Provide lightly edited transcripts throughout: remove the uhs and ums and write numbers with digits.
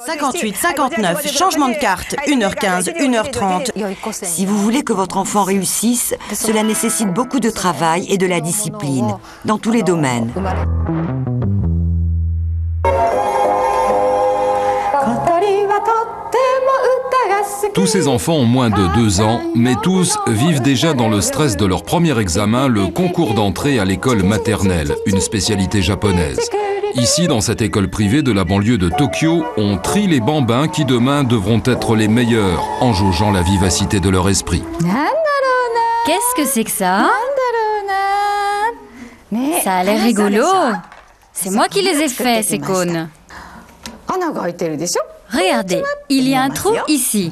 58, 59, changement de carte, 1h15, 1h30. Si vous voulez que votre enfant réussisse, cela nécessite beaucoup de travail et de la discipline, dans tous les domaines. Tous ces enfants ont moins de 2 ans, mais tous vivent déjà dans le stress de leur premier examen, le concours d'entrée à l'école maternelle, une spécialité japonaise. Ici, dans cette école privée de la banlieue de Tokyo, on trie les bambins qui demain devront être les meilleurs, en jaugeant la vivacité de leur esprit. Qu'est-ce que c'est que ça? Ça a l'air rigolo. C'est moi qui les ai faits, ces cônes. Regardez, il y a un trou ici.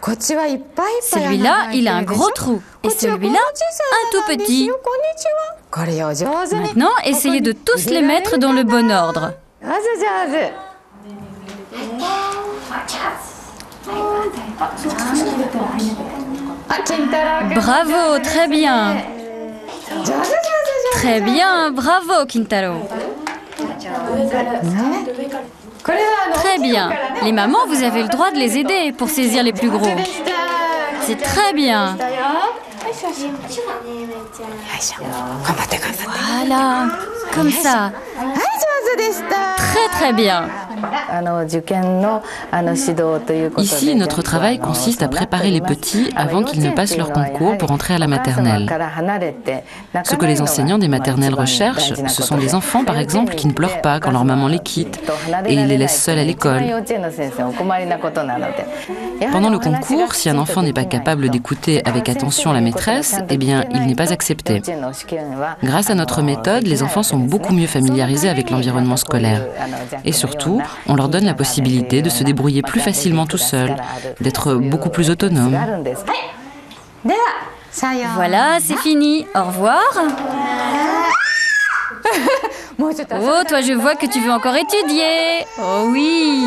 Celui-là, il a un gros trou. Et celui-là, un tout petit. Maintenant, essayez de tous les mettre dans le bon ordre. Bravo, très bien. Très bien, bravo, Kintaro. Très bien. Les mamans, vous avez le droit de les aider pour saisir les plus gros. C'est très bien. Voilà, comme ça. Très très bien. Ici, notre travail consiste à préparer les petits avant qu'ils ne passent leur concours pour entrer à la maternelle. Ce que les enseignants des maternelles recherchent, ce sont des enfants, par exemple, qui ne pleurent pas quand leur maman les quitte et les laisse seuls à l'école. Pendant le concours, si un enfant n'est pas capable d'écouter avec attention la maîtresse, eh bien, il n'est pas accepté. Grâce à notre méthode, les enfants sont beaucoup mieux familiarisés avec l'environnement scolaire. Et surtout, on leur donne la possibilité de se débrouiller plus facilement tout seuls, d'être beaucoup plus autonomes. Voilà, c'est fini. Au revoir. Oh, toi, je vois que tu veux encore étudier. Oh oui.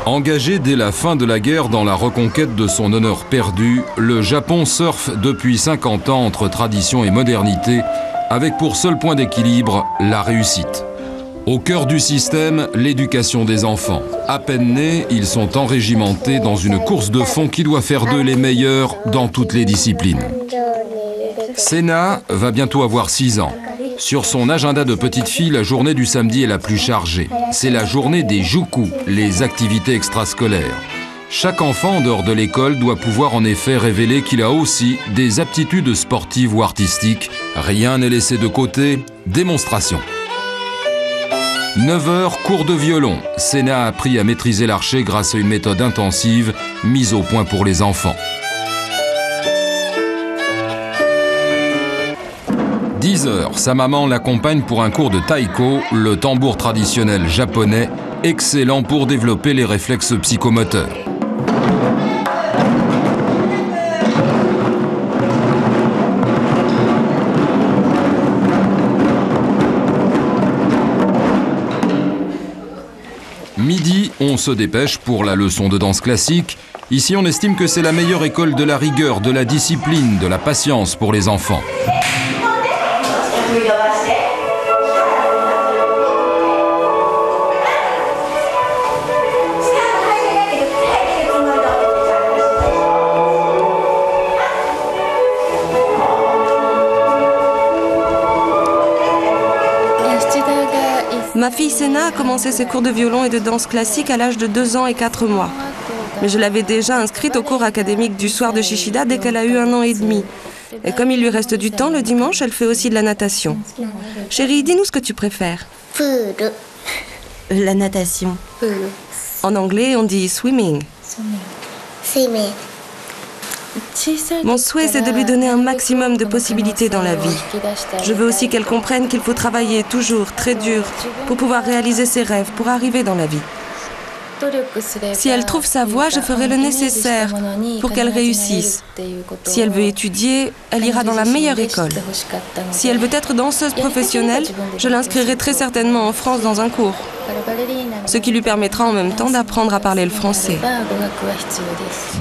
Engagé dès la fin de la guerre dans la reconquête de son honneur perdu, le Japon surfe depuis 50 ans entre tradition et modernité, avec pour seul point d'équilibre la réussite. Au cœur du système, l'éducation des enfants. À peine nés, ils sont enrégimentés dans une course de fond qui doit faire d'eux les meilleurs dans toutes les disciplines. Sena va bientôt avoir 6 ans. Sur son agenda de petite fille, la journée du samedi est la plus chargée. C'est la journée des juku, les activités extrascolaires. Chaque enfant en dehors de l'école doit pouvoir en effet révéler qu'il a aussi des aptitudes sportives ou artistiques. Rien n'est laissé de côté. Démonstration. 9h, cours de violon. Sena a appris à maîtriser l'archet grâce à une méthode intensive mise au point pour les enfants. 10h, sa maman l'accompagne pour un cours de taiko, le tambour traditionnel japonais, excellent pour développer les réflexes psychomoteurs. Midi, on se dépêche pour la leçon de danse classique. Ici, on estime que c'est la meilleure école de la rigueur, de la discipline, de la patience pour les enfants. Ma fille Sena a commencé ses cours de violon et de danse classique à l'âge de 2 ans et 4 mois. Mais je l'avais déjà inscrite au cours académique du soir de Shishida dès qu'elle a eu 1 an et demi. Et comme il lui reste du temps, le dimanche, elle fait aussi de la natation. Chérie, dis-nous ce que tu préfères. La natation. En anglais, on dit swimming. Mon souhait, c'est de lui donner un maximum de possibilités dans la vie. Je veux aussi qu'elle comprenne qu'il faut travailler toujours très dur pour pouvoir réaliser ses rêves, pour arriver dans la vie. Si elle trouve sa voie, je ferai le nécessaire pour qu'elle réussisse. Si elle veut étudier, elle ira dans la meilleure école. Si elle veut être danseuse professionnelle, je l'inscrirai très certainement en France dans un cours, ce qui lui permettra en même temps d'apprendre à parler le français.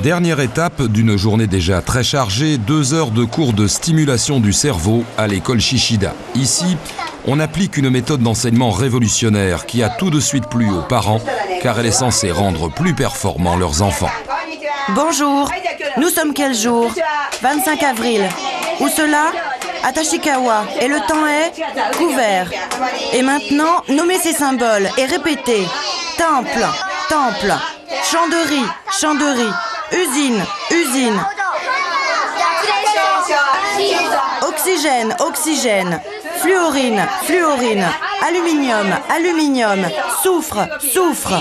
Dernière étape d'une journée déjà très chargée, 2 heures de cours de stimulation du cerveau à l'école Shishida. Ici, on applique une méthode d'enseignement révolutionnaire qui a tout de suite plu aux parents, car elle est censée rendre plus performants leurs enfants. Bonjour, nous sommes quel jour? 25 avril. Où cela? À Tachikawa. Et le temps est couvert. Et maintenant, nommez ces symboles et répétez. Temple, temple. Chanderie, chanderie. Usine, usine. Oxygène, oxygène. Fluorine, fluorine. Aluminium, aluminium. Soufre, soufre.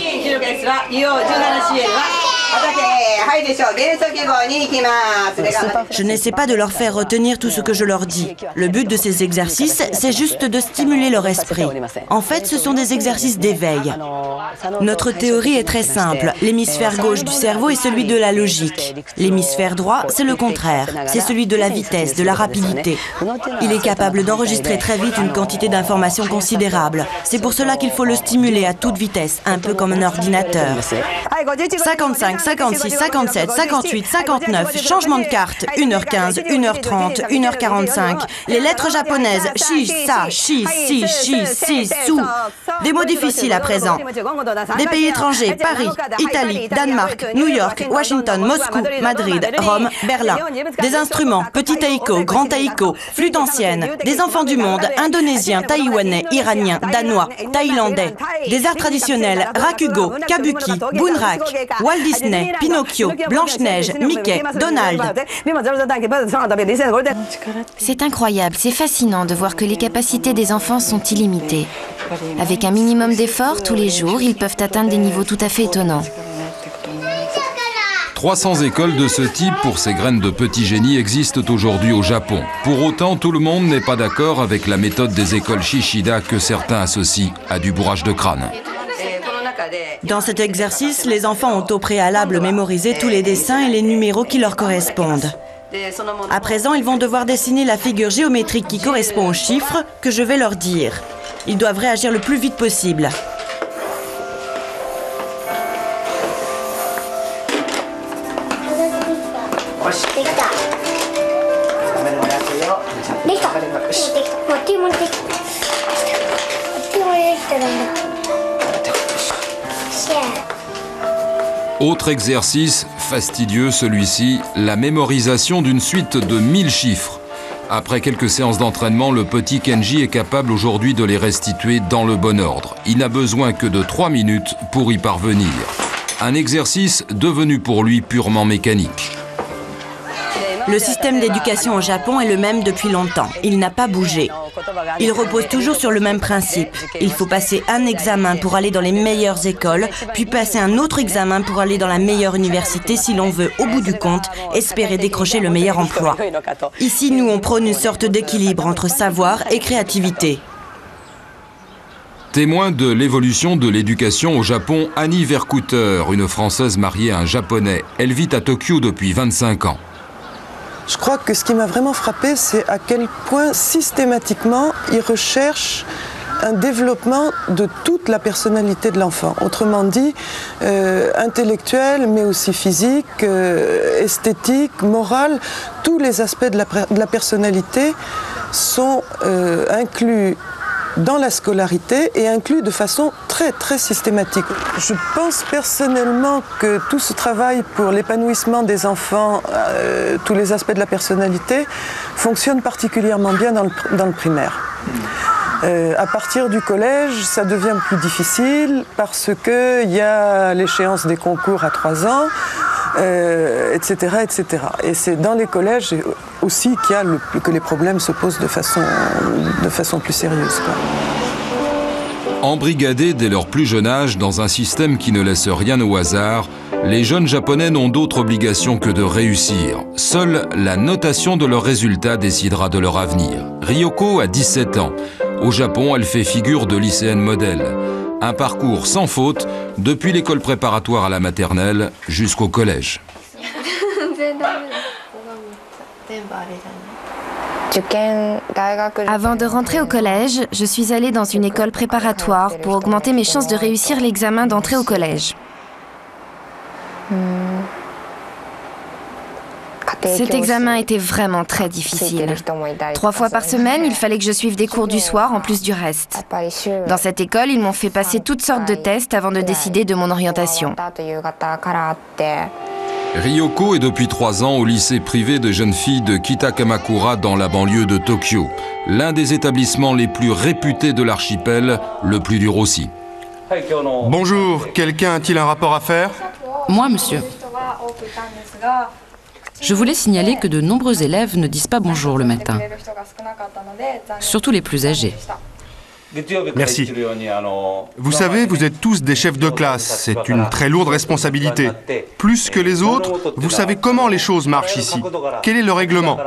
Je n'essaie pas de leur faire retenir tout ce que je leur dis. Le but de ces exercices, c'est juste de stimuler leur esprit. En fait, ce sont des exercices d'éveil. Notre théorie est très simple. L'hémisphère gauche du cerveau est celui de la logique. L'hémisphère droit, c'est le contraire. C'est celui de la vitesse, de la rapidité. Il est capable d'enregistrer très vite une quantité d'informations considérable. C'est pour cela qu'il faut le stimuler à toute vitesse, un peu comme un ordinateur. 55, 56, 57, 58, 59, changement de carte, 1h15, 1h30, 1h45. Les lettres japonaises, shi, sa, shi, si, shi, sou. Des mots difficiles à présent. Des pays étrangers, Paris, Italie, Danemark, New York, Washington, Moscou, Madrid, Rome, Berlin. Des instruments, petit taïko, grand taïko, flûte ancienne. Des enfants du monde, indonésiens, taïwanais, iraniens, danois, thaïlandais. Des arts traditionnels, rakugo, kabuki, bunrak, Walt Disney, Pinocchio, Blanche-Neige, Mickey, Donald. C'est incroyable, c'est fascinant de voir que les capacités des enfants sont illimitées. Avec un minimum d'efforts, tous les jours, ils peuvent atteindre des niveaux tout à fait étonnants. 300 écoles de ce type pour ces graines de petits génies existent aujourd'hui au Japon. Pour autant, tout le monde n'est pas d'accord avec la méthode des écoles Shishida que certains associent à du bourrage de crâne. Dans cet exercice, les enfants ont au préalable mémorisé tous les dessins et les numéros qui leur correspondent. À présent, ils vont devoir dessiner la figure géométrique qui correspond aux chiffres que je vais leur dire. Ils doivent réagir le plus vite possible. Autre exercice, fastidieux celui-ci, la mémorisation d'une suite de 1000 chiffres. Après quelques séances d'entraînement, le petit Kenji est capable aujourd'hui de les restituer dans le bon ordre. Il n'a besoin que de 3 minutes pour y parvenir. Un exercice devenu pour lui purement mécanique. Le système d'éducation au Japon est le même depuis longtemps. Il n'a pas bougé. Il repose toujours sur le même principe. Il faut passer un examen pour aller dans les meilleures écoles, puis passer un autre examen pour aller dans la meilleure université si l'on veut, au bout du compte, espérer décrocher le meilleur emploi. Ici, nous, on prône une sorte d'équilibre entre savoir et créativité. Témoin de l'évolution de l'éducation au Japon, Annie Vercouter, une Française mariée à un Japonais. Elle vit à Tokyo depuis 25 ans. Je crois que ce qui m'a vraiment frappé, c'est à quel point systématiquement ils recherchent un développement de toute la personnalité de l'enfant. Autrement dit, intellectuelle, mais aussi physique, esthétique, morale. Tous les aspects de la personnalité sont inclus dans la scolarité et inclus de façon très systématique. Je pense personnellement que tout ce travail pour l'épanouissement des enfants, tous les aspects de la personnalité, fonctionne particulièrement bien dans le primaire. À partir du collège, ça devient plus difficile parce qu'il y a l'échéance des concours à 3 ans, etc., etc. Et c'est dans les collèges aussi que les problèmes se posent de façon plus sérieuse, quoi. Embrigadés dès leur plus jeune âge dans un système qui ne laisse rien au hasard, les jeunes Japonais n'ont d'autre obligation que de réussir. Seule la notation de leurs résultats décidera de leur avenir. Ryoko a 17 ans. Au Japon, elle fait figure de lycéenne modèle. Un parcours sans faute, depuis l'école préparatoire à la maternelle jusqu'au collège. Avant de rentrer au collège, je suis allée dans une école préparatoire pour augmenter mes chances de réussir l'examen d'entrée au collège. Cet examen était vraiment très difficile. 3 fois par semaine, il fallait que je suive des cours du soir en plus du reste. Dans cette école, ils m'ont fait passer toutes sortes de tests avant de décider de mon orientation. Ryoko est depuis 3 ans au lycée privé de jeunes filles de Kitakamakura dans la banlieue de Tokyo. L'un des établissements les plus réputés de l'archipel, le plus dur aussi. Bonjour, quelqu'un a-t-il un rapport à faire? Moi, monsieur. Je voulais signaler que de nombreux élèves ne disent pas bonjour le matin, surtout les plus âgés. Merci. Vous savez, vous êtes tous des chefs de classe, c'est une très lourde responsabilité. Plus que les autres, vous savez comment les choses marchent ici. Quel est le règlement?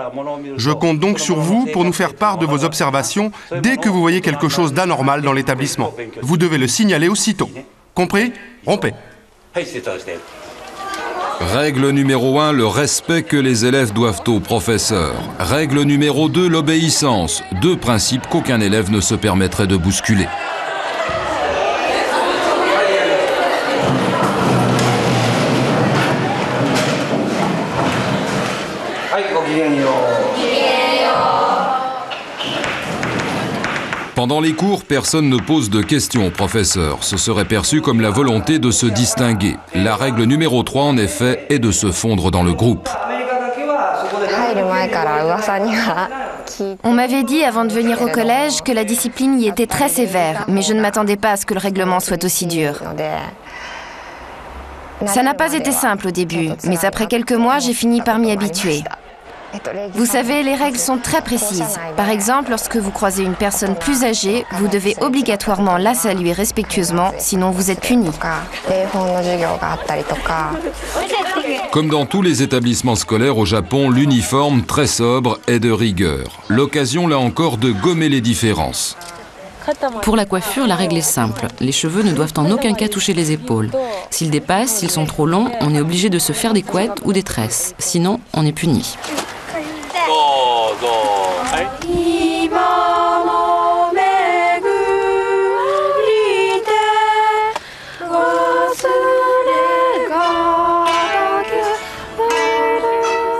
Je compte donc sur vous pour nous faire part de vos observations dès que vous voyez quelque chose d'anormal dans l'établissement. Vous devez le signaler aussitôt. Compris? Rompez. Règle numéro 1, le respect que les élèves doivent aux professeurs. Règle numéro 2, l'obéissance. 2 principes qu'aucun élève ne se permettrait de bousculer. Pendant les cours, personne ne pose de questions au professeur. Ce serait perçu comme la volonté de se distinguer. La règle numéro 3, en effet, est de se fondre dans le groupe. On m'avait dit avant de venir au collège que la discipline y était très sévère, mais je ne m'attendais pas à ce que le règlement soit aussi dur. Ça n'a pas été simple au début, mais après quelques mois, j'ai fini par m'y habituer. Vous savez, les règles sont très précises. Par exemple, lorsque vous croisez une personne plus âgée, vous devez obligatoirement la saluer respectueusement, sinon vous êtes puni. Comme dans tous les établissements scolaires au Japon, l'uniforme très sobre est de rigueur. L'occasion, là encore, de gommer les différences. Pour la coiffure, la règle est simple. Les cheveux ne doivent en aucun cas toucher les épaules. S'ils dépassent, s'ils sont trop longs, on est obligé de se faire des couettes ou des tresses. Sinon, on est puni.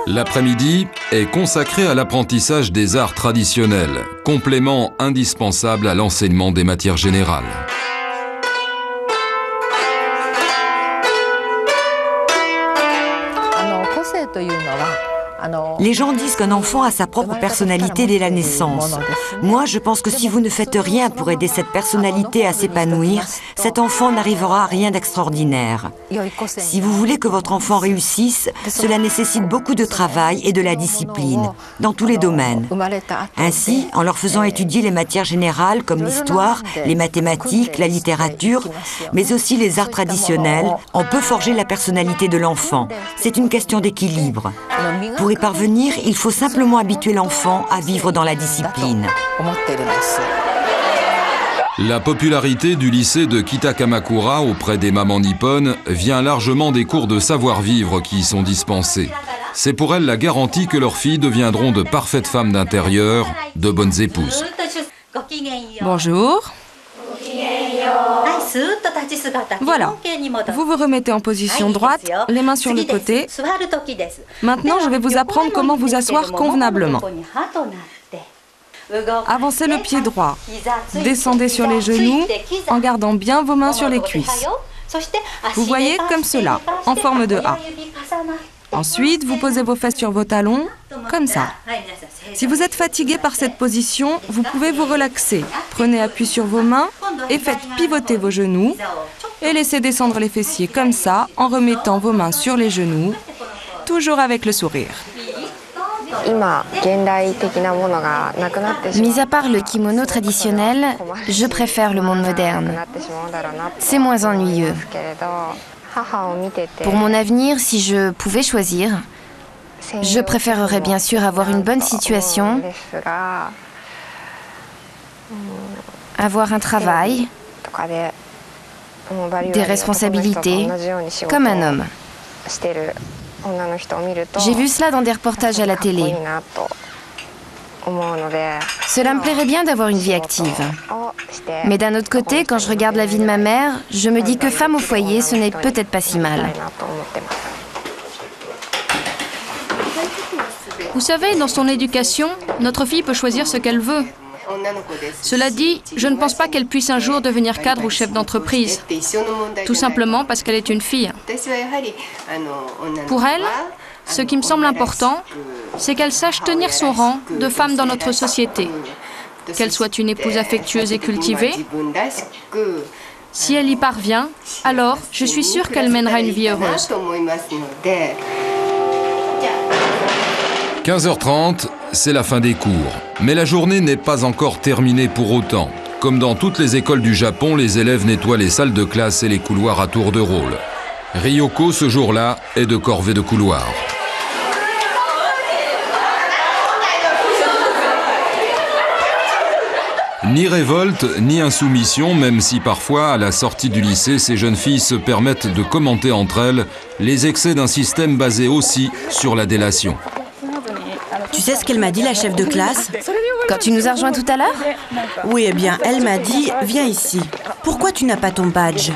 L'après-midi est consacré à l'apprentissage des arts traditionnels, complément indispensable à l'enseignement des matières générales. Les gens disent qu'un enfant a sa propre personnalité dès la naissance. Moi, je pense que si vous ne faites rien pour aider cette personnalité à s'épanouir, cet enfant n'arrivera à rien d'extraordinaire. Si vous voulez que votre enfant réussisse, cela nécessite beaucoup de travail et de la discipline, dans tous les domaines. Ainsi, en leur faisant étudier les matières générales comme l'histoire, les mathématiques, la littérature, mais aussi les arts traditionnels, on peut forger la personnalité de l'enfant. C'est une question d'équilibre. Pour y parvenir, il faut simplement habituer l'enfant à vivre dans la discipline. La popularité du lycée de Kitakamakura auprès des mamans nippones vient largement des cours de savoir-vivre qui y sont dispensés. C'est pour elles la garantie que leurs filles deviendront de parfaites femmes d'intérieur, de bonnes épouses. Bonjour. Voilà, vous vous remettez en position droite, les mains sur le côté. Maintenant, je vais vous apprendre comment vous asseoir convenablement. Avancez le pied droit, descendez sur les genoux en gardant bien vos mains sur les cuisses. Vous voyez comme cela, en forme de A. Ensuite, vous posez vos fesses sur vos talons, comme ça. Si vous êtes fatigué par cette position, vous pouvez vous relaxer. Prenez appui sur vos mains et faites pivoter vos genoux et laissez descendre les fessiers comme ça en remettant vos mains sur les genoux, toujours avec le sourire. Mis à part le kimono traditionnel, je préfère le monde moderne. C'est moins ennuyeux. Pour mon avenir, si je pouvais choisir, je préférerais bien sûr avoir une bonne situation, avoir un travail des responsabilités, comme un homme. J'ai vu cela dans des reportages à la télé. Cela me plairait bien d'avoir une vie active. Mais d'un autre côté, quand je regarde la vie de ma mère, je me dis que femme au foyer, ce n'est peut-être pas si mal. Vous savez, dans son éducation, notre fille peut choisir ce qu'elle veut. Cela dit, je ne pense pas qu'elle puisse un jour devenir cadre ou chef d'entreprise, tout simplement parce qu'elle est une fille. Pour elle, ce qui me semble important, c'est qu'elle sache tenir son rang de femme dans notre société, qu'elle soit une épouse affectueuse et cultivée. Si elle y parvient, alors je suis sûre qu'elle mènera une vie heureuse. 15h30, c'est la fin des cours. Mais la journée n'est pas encore terminée pour autant. Comme dans toutes les écoles du Japon, les élèves nettoient les salles de classe et les couloirs à tour de rôle. Ryoko, ce jour-là, est de corvée de couloir. Ni révolte, ni insoumission, même si parfois, à la sortie du lycée, ces jeunes filles se permettent de commenter entre elles les excès d'un système basé aussi sur la délation. Tu sais ce qu'elle m'a dit, la chef de classe? Quand tu nous as rejoints tout à l'heure? Oui, eh bien, elle m'a dit, viens ici. Pourquoi tu n'as pas ton badge?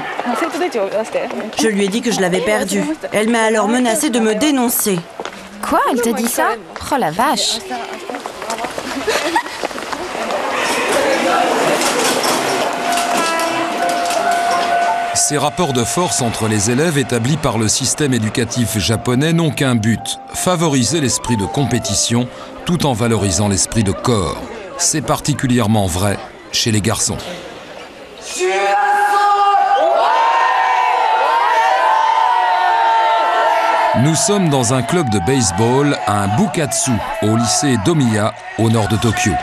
Je lui ai dit que je l'avais perdu. Elle m'a alors menacée de me dénoncer. Quoi? Elle t'a dit ça? Oh la vache! Ces rapports de force entre les élèves établis par le système éducatif japonais n'ont qu'un but, favoriser l'esprit de compétition tout en valorisant l'esprit de corps. C'est particulièrement vrai chez les garçons. Nous sommes dans un club de baseball à un Bukatsu, au lycée d'Omiya, au nord de Tokyo.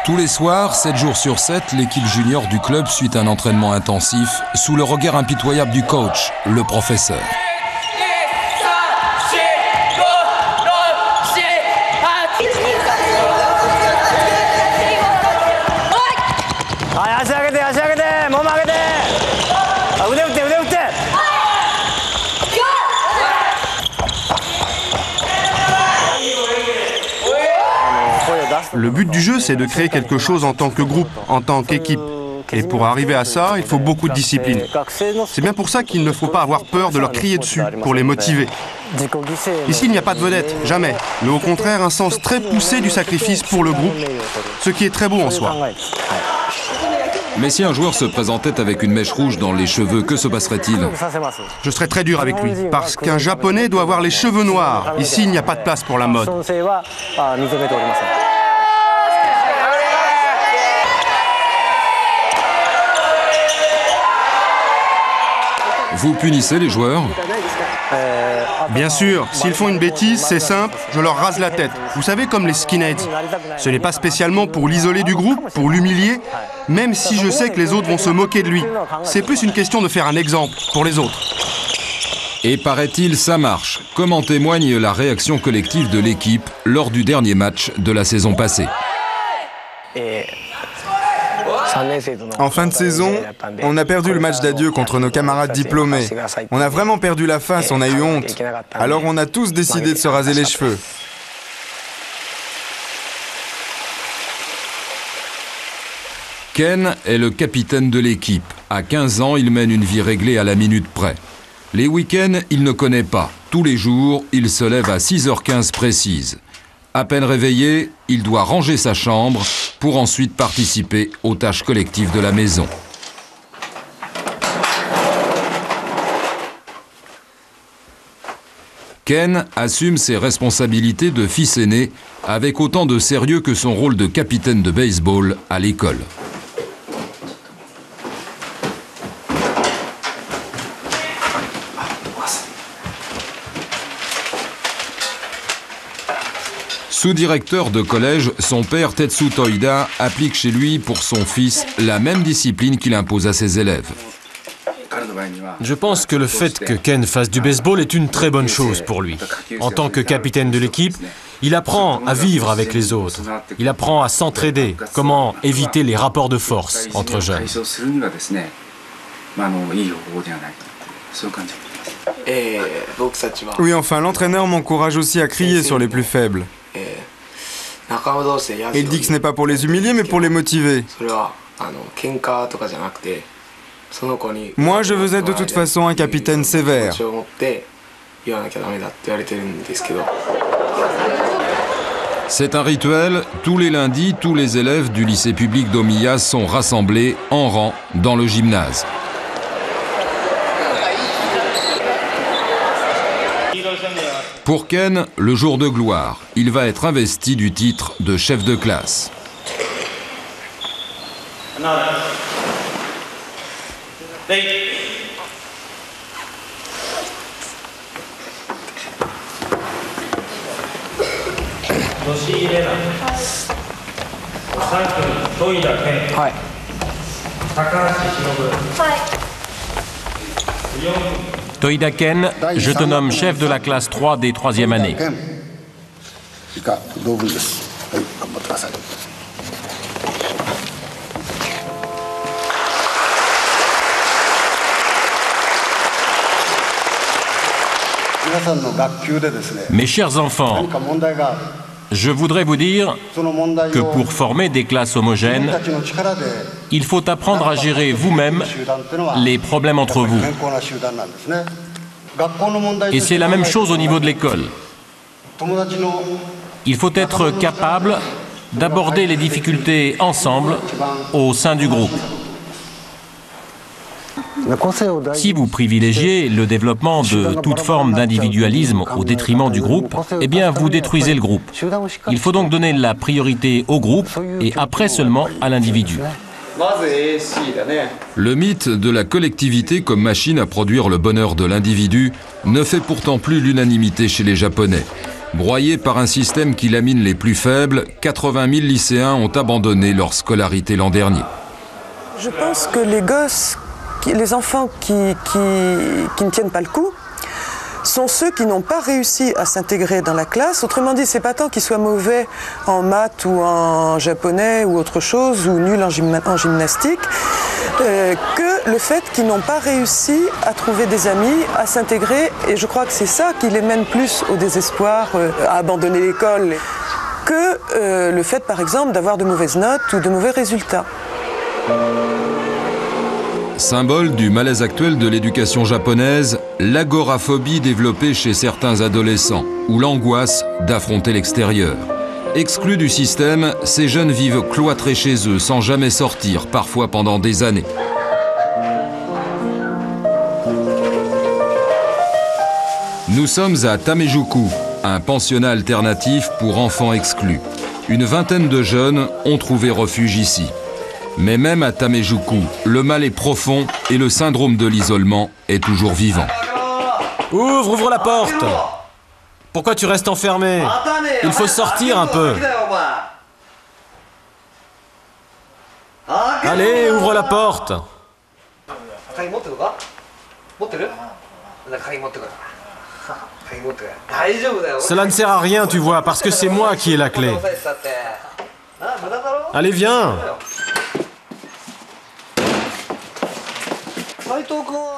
Tous les soirs, 7 jours sur 7, l'équipe junior du club suit un entraînement intensif sous le regard impitoyable du coach, le professeur. Le but du jeu, c'est de créer quelque chose en tant que groupe, en tant qu'équipe. Et pour arriver à ça, il faut beaucoup de discipline. C'est bien pour ça qu'il ne faut pas avoir peur de leur crier dessus, pour les motiver. Ici, il n'y a pas de vedette, jamais. Mais au contraire, un sens très poussé du sacrifice pour le groupe, ce qui est très beau en soi. Mais si un joueur se présentait avec une mèche rouge dans les cheveux, que se passerait-il? Je serais très dur avec lui, parce qu'un Japonais doit avoir les cheveux noirs. Ici, il n'y a pas de place pour la mode. Vous punissez les joueurs? Bien sûr, s'ils font une bêtise, c'est simple, je leur rase la tête. Vous savez, comme les skinheads. Ce n'est pas spécialement pour l'isoler du groupe, pour l'humilier, même si je sais que les autres vont se moquer de lui. C'est plus une question de faire un exemple pour les autres. Et paraît-il, ça marche, comme en témoigne la réaction collective de l'équipe lors du dernier match de la saison passée. En fin de saison, on a perdu le match d'adieu contre nos camarades diplômés. On a vraiment perdu la face, on a eu honte. Alors on a tous décidé de se raser les cheveux. Ken est le capitaine de l'équipe. À 15 ans, il mène une vie réglée à la minute près. Les week-ends, il ne connaît pas. Tous les jours, il se lève à 6h15 précise. À peine réveillé, il doit ranger sa chambre pour ensuite participer aux tâches collectives de la maison. Ken assume ses responsabilités de fils aîné avec autant de sérieux que son rôle de capitaine de baseball à l'école. Sous-directeur de collège, son père Tetsu Toida applique chez lui pour son fils la même discipline qu'il impose à ses élèves. Je pense que le fait que Ken fasse du baseball est une très bonne chose pour lui. En tant que capitaine de l'équipe, Il apprend à vivre avec les autres. Il apprend à s'entraider. Comment éviter les rapports de force entre jeunes. Oui, enfin, l'entraîneur m'encourage aussi à crier sur les plus faibles. Il dit que ce n'est pas pour les humilier, mais pour les motiver. Moi, je veux être de toute façon un capitaine sévère. C'est un rituel. Tous les lundis, tous les élèves du lycée public d'Omiya sont rassemblés en rang dans le gymnase. Pour Ken, le jour de gloire, il va être investi du titre de chef de classe. Toïda Ken, je te nomme chef de la classe 3 des 3e années. Mes chers enfants, je voudrais vous dire que pour former des classes homogènes, il faut apprendre à gérer vous-même les problèmes entre vous. Et c'est la même chose au niveau de l'école. Il faut être capable d'aborder les difficultés ensemble au sein du groupe. Si vous privilégiez le développement de toute forme d'individualisme au détriment du groupe, eh bien vous détruisez le groupe. Il faut donc donner la priorité au groupe et après seulement à l'individu. Le mythe de la collectivité comme machine à produire le bonheur de l'individu ne fait pourtant plus l'unanimité chez les Japonais. Broyés par un système qui lamine les plus faibles, 80 000 lycéens ont abandonné leur scolarité l'an dernier. Je pense que les enfants qui ne tiennent pas le coup sont ceux qui n'ont pas réussi à s'intégrer dans la classe. Autrement dit, c'est pas tant qu'ils soient mauvais en maths ou en japonais ou autre chose, ou nuls en gymnastique, que le fait qu'ils n'ont pas réussi à trouver des amis, à s'intégrer. Et je crois que c'est ça qui les mène plus au désespoir, à abandonner l'école, que le fait, par exemple, d'avoir de mauvaises notes ou de mauvais résultats. Symbole du malaise actuel de l'éducation japonaise, l'agoraphobie développée chez certains adolescents, ou l'angoisse d'affronter l'extérieur. Exclus du système, ces jeunes vivent cloîtrés chez eux sans jamais sortir, parfois pendant des années. Nous sommes à Tamejuku, un pensionnat alternatif pour enfants exclus. Une vingtaine de jeunes ont trouvé refuge ici. Mais même à Tamejuku, le mal est profond et le syndrome de l'isolement est toujours vivant. Ouvre la porte! Pourquoi tu restes enfermé? Il faut sortir un peu. Allez, ouvre la porte! Cela ne sert à rien, tu vois, parce que c'est moi qui ai la clé. Allez, viens!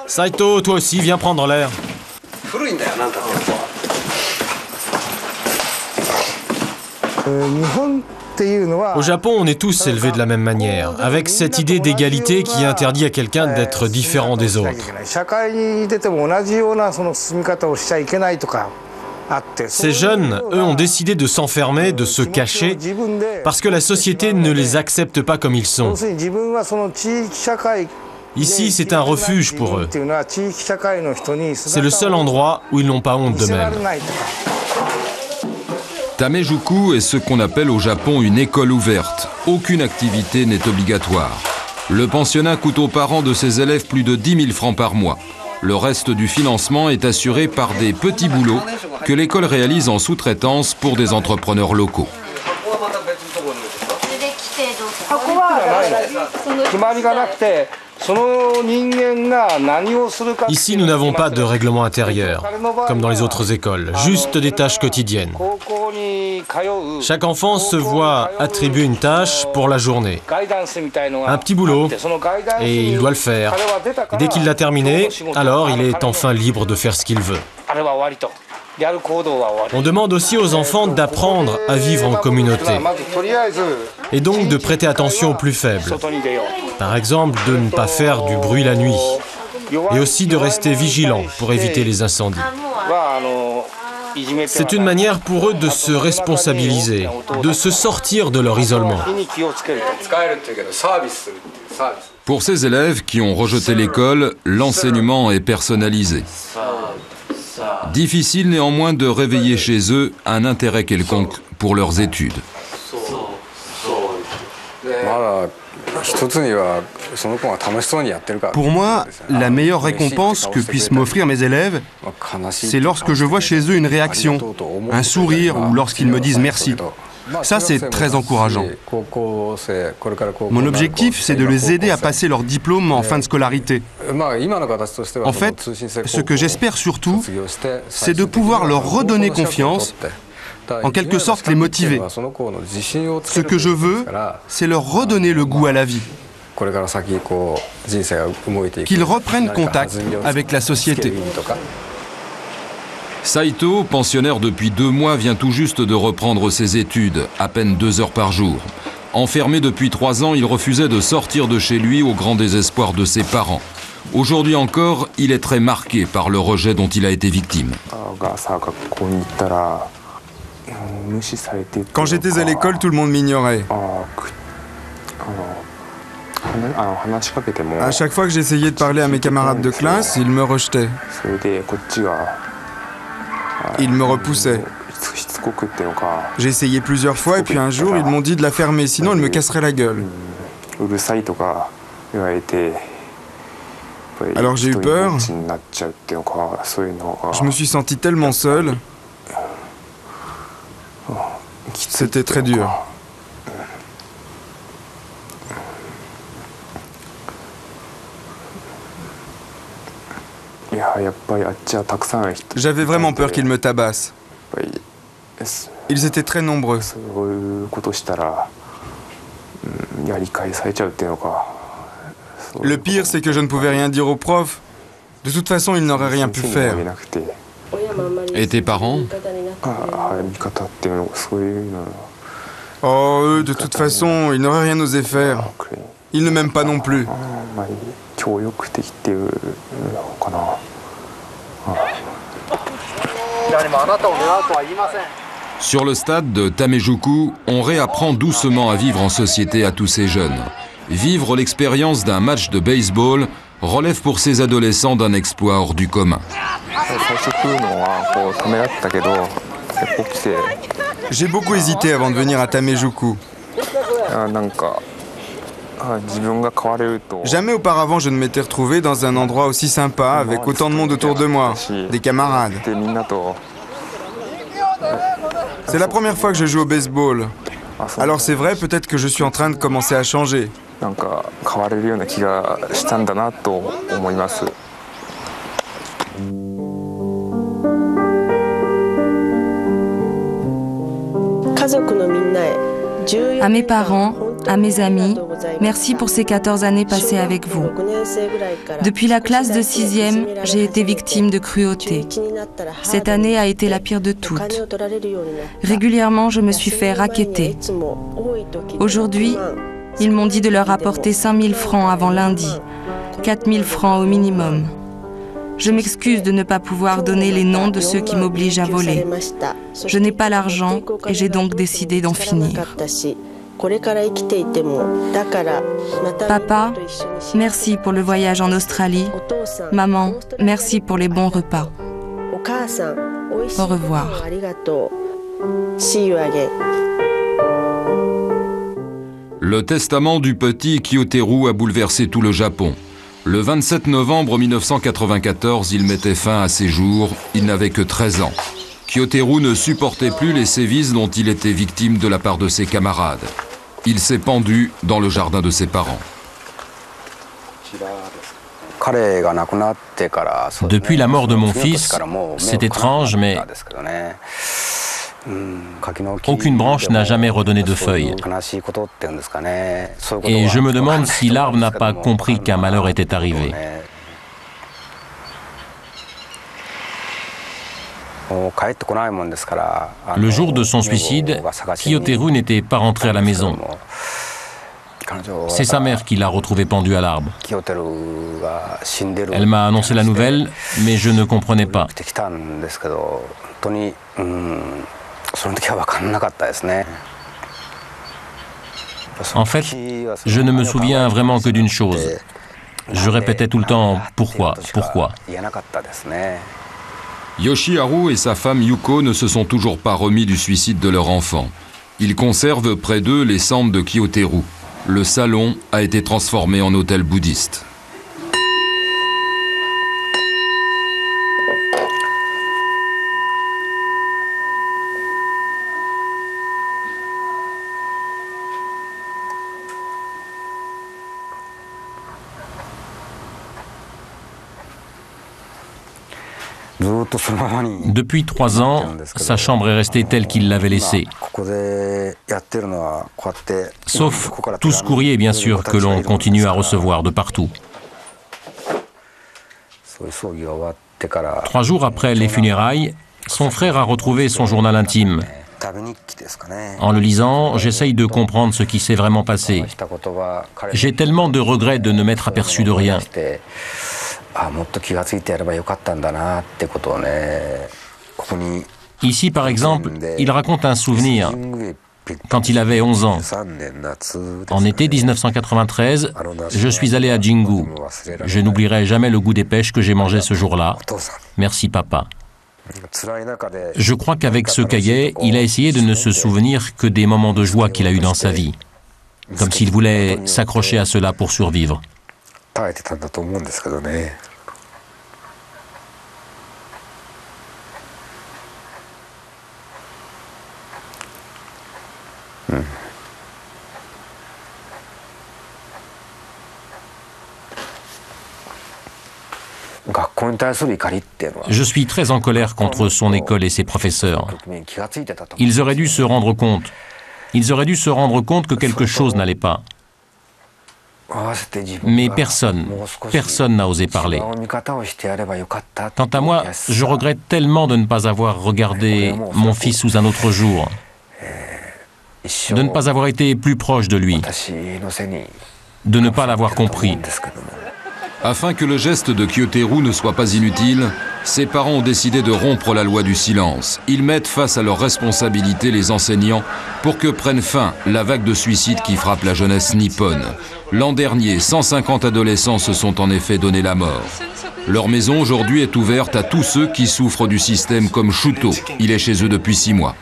Saito, toi aussi, viens prendre l'air. Au Japon, on est tous élevés de la même manière, avec cette idée d'égalité qui interdit à quelqu'un d'être différent des autres. Ces jeunes, eux, ont décidé de s'enfermer, de se cacher, parce que la société ne les accepte pas comme ils sont. Ici, c'est un refuge pour eux. C'est le seul endroit où ils n'ont pas honte d'eux-mêmes. Tamejuku est ce qu'on appelle au Japon une école ouverte. Aucune activité n'est obligatoire. Le pensionnat coûte aux parents de ses élèves plus de 10 000 francs par mois. Le reste du financement est assuré par des petits boulots que l'école réalise en sous-traitance pour des entrepreneurs locaux. Ici, nous n'avons pas de règlement intérieur, comme dans les autres écoles, juste des tâches quotidiennes. Chaque enfant se voit attribuer une tâche pour la journée. Un petit boulot, et il doit le faire. Et dès qu'il l'a terminé, alors il est enfin libre de faire ce qu'il veut. On demande aussi aux enfants d'apprendre à vivre en communauté, et donc de prêter attention aux plus faibles. Par exemple, de ne pas faire du bruit la nuit, et aussi de rester vigilants pour éviter les incendies. C'est une manière pour eux de se responsabiliser, de se sortir de leur isolement. Pour ces élèves qui ont rejeté l'école, l'enseignement est personnalisé. Difficile néanmoins de réveiller chez eux un intérêt quelconque pour leurs études. Pour moi, la meilleure récompense que puissent m'offrir mes élèves, c'est lorsque je vois chez eux une réaction, un sourire ou lorsqu'ils me disent merci. Ça, c'est très encourageant. Mon objectif, c'est de les aider à passer leur diplôme en fin de scolarité. En fait, ce que j'espère surtout, c'est de pouvoir leur redonner confiance, en quelque sorte les motiver. Ce que je veux, c'est leur redonner le goût à la vie. Qu'ils reprennent contact avec la société. Saito, pensionnaire depuis 2 mois, vient tout juste de reprendre ses études, à peine 2 heures par jour. Enfermé depuis 3 ans, il refusait de sortir de chez lui au grand désespoir de ses parents. Aujourd'hui encore, il est très marqué par le rejet dont il a été victime. Quand j'étais à l'école, tout le monde m'ignorait. À chaque fois que j'essayais de parler à mes camarades de classe, ils me rejetaient. Ils me repoussaient. J'ai essayé plusieurs fois et puis un jour, ils m'ont dit de la fermer, sinon ils me casseraient la gueule. Alors j'ai eu peur. Je me suis senti tellement seul. C'était très dur. J'avais vraiment peur qu'ils me tabassent. Ils étaient très nombreux. Le pire, c'est que je ne pouvais rien dire aux profs. De toute façon, ils n'auraient rien pu faire. Et tes parents? Oh, eux, de toute façon, ils n'auraient rien osé faire. Ils ne m'aiment pas non plus. Sur le stade de Tamejuku, on réapprend doucement à vivre en société à tous ces jeunes. Vivre l'expérience d'un match de baseball relève pour ces adolescents d'un exploit hors du commun. J'ai beaucoup hésité avant de venir à Tamejuku. Jamais auparavant je ne m'étais retrouvé dans un endroit aussi sympa, avec autant de monde autour de moi, des camarades. C'est la première fois que je joue au baseball. Alors c'est vrai, peut-être que je suis en train de commencer à changer. À mes parents, à mes amis, merci pour ces 14 années passées avec vous. Depuis la classe de 6e, j'ai été victime de cruauté. Cette année a été la pire de toutes. Régulièrement, je me suis fait racketter. Aujourd'hui, ils m'ont dit de leur apporter 5 000 francs avant lundi, 4 000 francs au minimum. Je m'excuse de ne pas pouvoir donner les noms de ceux qui m'obligent à voler. Je n'ai pas l'argent et j'ai donc décidé d'en finir. Papa, merci pour le voyage en Australie. Maman, merci pour les bons repas. Au revoir. Le testament du petit Kyoteru a bouleversé tout le Japon. Le 27 novembre 1994, il mettait fin à ses jours. Il n'avait que 13 ans. Kyoteru ne supportait plus les sévices dont il était victime de la part de ses camarades. Il s'est pendu dans le jardin de ses parents. Depuis la mort de mon fils, c'est étrange, mais aucune branche n'a jamais redonné de feuilles. Et je me demande si l'arbre n'a pas compris qu'un malheur était arrivé. Le jour de son suicide, Kiyoteru n'était pas rentré à la maison. C'est sa mère qui l'a retrouvé pendu à l'arbre. Elle m'a annoncé la nouvelle, mais je ne comprenais pas. En fait, je ne me souviens vraiment que d'une chose. Je répétais tout le temps « pourquoi, pourquoi ?» Yoshiharu et sa femme Yuko ne se sont toujours pas remis du suicide de leur enfant. Ils conservent près d'eux les cendres de Kiyoteru. Le salon a été transformé en hôtel bouddhiste. Depuis 3 ans, sa chambre est restée telle qu'il l'avait laissée. Sauf tout ce courrier, bien sûr, que l'on continue à recevoir de partout. 3 jours après les funérailles, son frère a retrouvé son journal intime. En le lisant, j'essaye de comprendre ce qui s'est vraiment passé. J'ai tellement de regrets de ne m'être aperçu de rien. Ici, par exemple, il raconte un souvenir. Quand il avait 11 ans, en été 1993, je suis allé à Jingu. Je n'oublierai jamais le goût des pêches que j'ai mangé ce jour-là. Merci, papa. Je crois qu'avec ce cahier, il a essayé de ne se souvenir que des moments de joie qu'il a eus dans sa vie. Comme s'il voulait s'accrocher à cela pour survivre. Je suis très en colère contre son école et ses professeurs. Ils auraient dû se rendre compte. Ils auraient dû se rendre compte que quelque chose n'allait pas. Mais personne n'a osé parler. Quant à moi, je regrette tellement de ne pas avoir regardé mon fils sous un autre jour, de ne pas avoir été plus proche de lui, de ne pas l'avoir compris. Afin que le geste de Kiyoteru ne soit pas inutile, ses parents ont décidé de rompre la loi du silence. Ils mettent face à leurs responsabilités les enseignants pour que prenne fin la vague de suicides qui frappe la jeunesse nippone. L'an dernier, 150 adolescents se sont en effet donné la mort. Leur maison aujourd'hui est ouverte à tous ceux qui souffrent du système comme Shuto. Il est chez eux depuis 6 mois.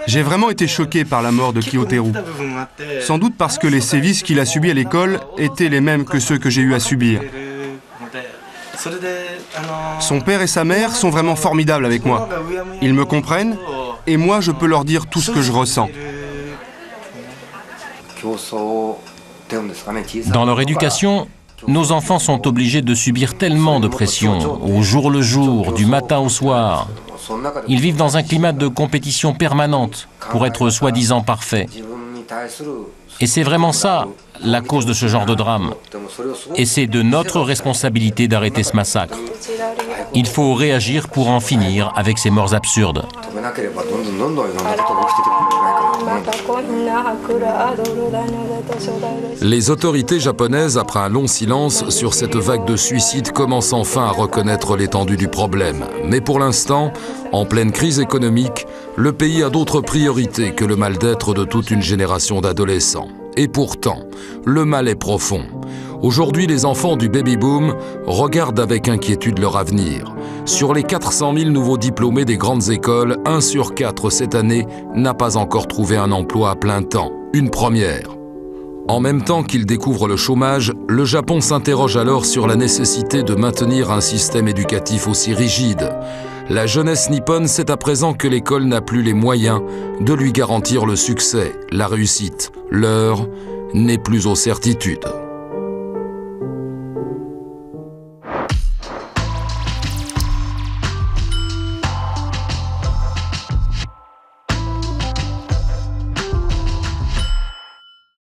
J'ai vraiment été choqué par la mort de Kiyoteru. Sans doute parce que les sévices qu'il a subis à l'école étaient les mêmes que ceux que j'ai eu à subir. Son père et sa mère sont vraiment formidables avec moi. Ils me comprennent et moi je peux leur dire tout ce que je ressens. Dans leur éducation, nos enfants sont obligés de subir tellement de pression, au jour le jour, du matin au soir. Ils vivent dans un climat de compétition permanente pour être soi-disant parfaits. Et c'est vraiment ça, la cause de ce genre de drame. Et c'est de notre responsabilité d'arrêter ce massacre. Il faut réagir pour en finir avec ces morts absurdes. Les autorités japonaises, après un long silence sur cette vague de suicides, commencent enfin à reconnaître l'étendue du problème. Mais pour l'instant, en pleine crise économique, le pays a d'autres priorités que le mal-d'être de toute une génération d'adolescents. Et pourtant, le mal est profond. Aujourd'hui, les enfants du baby-boom regardent avec inquiétude leur avenir. Sur les 400 000 nouveaux diplômés des grandes écoles, 1 sur 4 cette année n'a pas encore trouvé un emploi à plein temps. Une première. En même temps qu'il découvre le chômage, le Japon s'interroge alors sur la nécessité de maintenir un système éducatif aussi rigide. La jeunesse nippone sait à présent que l'école n'a plus les moyens de lui garantir le succès, la réussite. L'heure n'est plus aux certitudes.